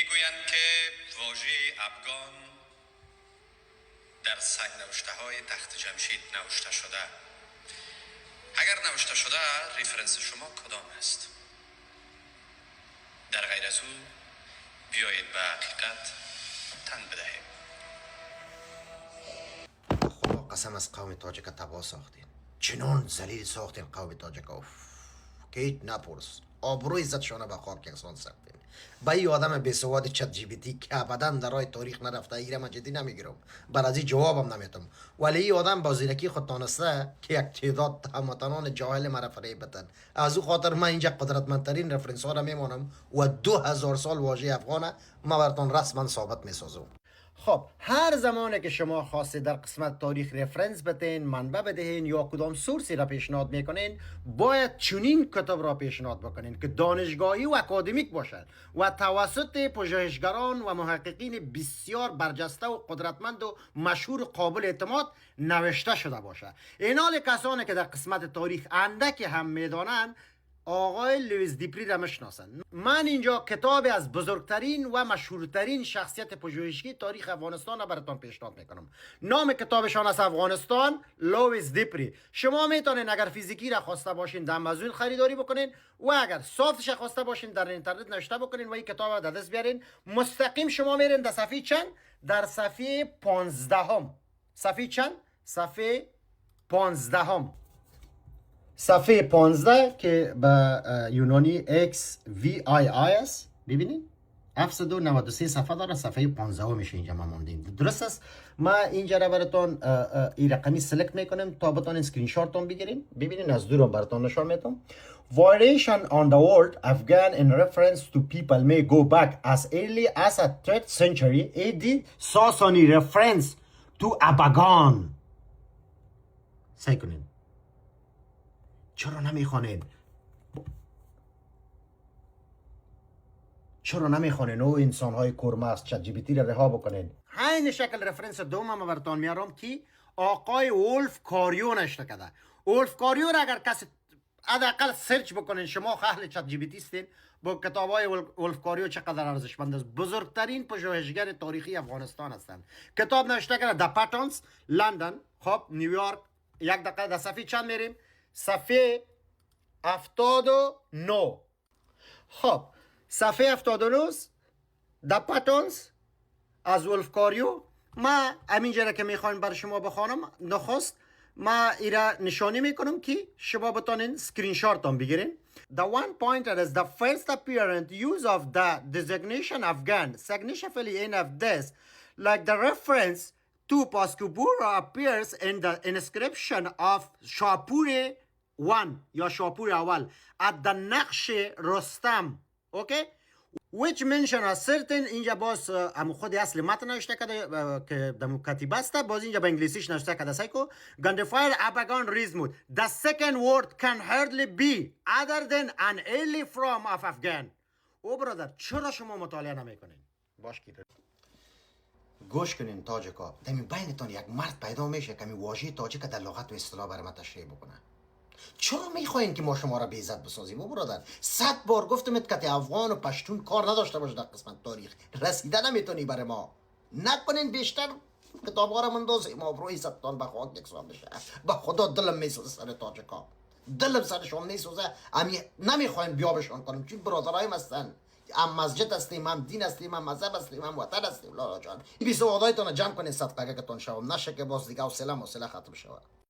میگویند که واژه افغان در سنگ نوشته های تخت جمشید نوشته شده. اگر نوشته شده ریفرنس شما کدام است؟ در غیر از او بیایید به حقیقت تن بدهیم. خدا قسم از قوم تاجک تباه ساختین، چنان ذلیل ساختین قوم تاجک که هیچ نپرس، آبروی عزتشانه به خاک یکسان ساختین. با این آدم بیسواد چت جی بی تی که ابدا در راه تاریخ نرفته ایره من جدی نمیگیرم، بر از این جوابم نمیتم. ولی این آدم با زیرکی خود دانسته که یک تعداد هموطنان جاهل مرا فریب بدن. از او خاطر من اینجا قدرتمندترین رفرنس ها را میمانم و 2000 سال واژه افغانه ما براتون رسما ثابت میسازم. خب هر زمانی که شما خواستید در قسمت تاریخ رفرنس بدین، منبع بدهین یا کدام سورسی را پیشنهاد میکنین، باید چنین کتاب را پیشنهاد بکنین که دانشگاهی و اکادمیک باشد و توسط پژوهشگران و محققین بسیار برجسته و قدرتمند و مشهور و قابل اعتماد نوشته شده باشد. این حال کسانی که در قسمت تاریخ اندکی هم میدانند آقای لوئیس دیپری را میشناسند. من اینجا کتابی از بزرگترین و مشهورترین شخصیت پژوهشی تاریخ افغانستان را براتون پیشنهاد میکنم. نام کتابشان است افغانستان، لوئیس دیپری. شما میتونین اگر فیزیکی را خواسته باشین در آمازون خریداری بکنین و اگر سافتش خواسته باشین در اینترنت نوشته بکنین و این کتاب را در دست بیارین. مستقیم شما میرین در صفحه چند؟ در صفحه 15. صفحه چند؟ صفحه 15. صفحه 15 که به یونانی XVIIS ببینید 793 صفحه داره. صفحه 15 میشه اینجا ما موندیم. درست است. ما اینجا را براتون این رقمی سلکت میکنیم تا بتونین اسکرین شاتون بگیریم. ببینید از دورم براتون نشون میدم. Variation on the word Afghan in reference to people may go back as early as a 3rd century AD. Sasani reference to Abagan. سعی کنین. چرا نمیخوانین او انسان های کرماس چت جی بی تی را رها بکنین؟ همین شکل رفرنس دوم ما براتون میارم که آقای ولف کاریو نشته کرده. ولف کاریو را اگر کسی حداقل سرچ بکنین، شما اهل چت جی بی تی هستین، با کتاب های ولف کاریو چقدر ارزشمند است. بزرگترین پژوهشگر تاریخی افغانستان هستند. کتاب نوشته کرده د پاتونز، لندن، خب نیویورک. یک دقیقه در صفحه چند میریم؟ صفحه 79. خب صفحه 79 د پاتونز از ولف کاریو. ما همینجا که میخواین بر شما بخوانم، نخست ما ایرا نشانی میکنم که شما بتونین اسکرین شات هم بگیرین. The one pointer is the first apparent use of the designation Afghan significantly in of this, like the reference to Paskubura appears in the inscription of Shapur 1 یا شاپور اول at the نقش رستم. okay, which mention a certain. اینجا باز خود اصل متن نوشته کرده که در کتیبه است، باز اینجا به انگلیسیش نوشته کرده سایکو گندفایر اباگان ریزمود. The second word can hardly be other than an early form of Afghan. او برادر چرا شما مطالعه نمیکنین؟ باش که گوش کنین تاجکا، دمی بینتون یک مرد پیدا میشه که می واژه تاجک در لغت و اصطلاح برای ما تشریح بکنه. چرا میخواین که ما شما را بی‌عزت بسازیم؟ او برادر 100 بار گفتمت که افغان و پشتون کار نداشته باشه در قسمت تاریخ، رسیده نمیتونی برای ما. نکنین بیشتر کتاب‌ها را مندازیم آبروی عزتتان به خاک یکسان بشه. به خدا دلم میسوزه سر تاجکا، دلم سرشون میسوزه. نمیخواین بیا بشون کنیم چون برادرایم هستن. هم مسجد هستیم، هم دین هستیم، هم مذهب هستیم، هم وطن هستیم. لالا جان این بیسوادایتون جمع کنین صدقه که تون شوم نشه که باز دیگه حوصله ختم شود.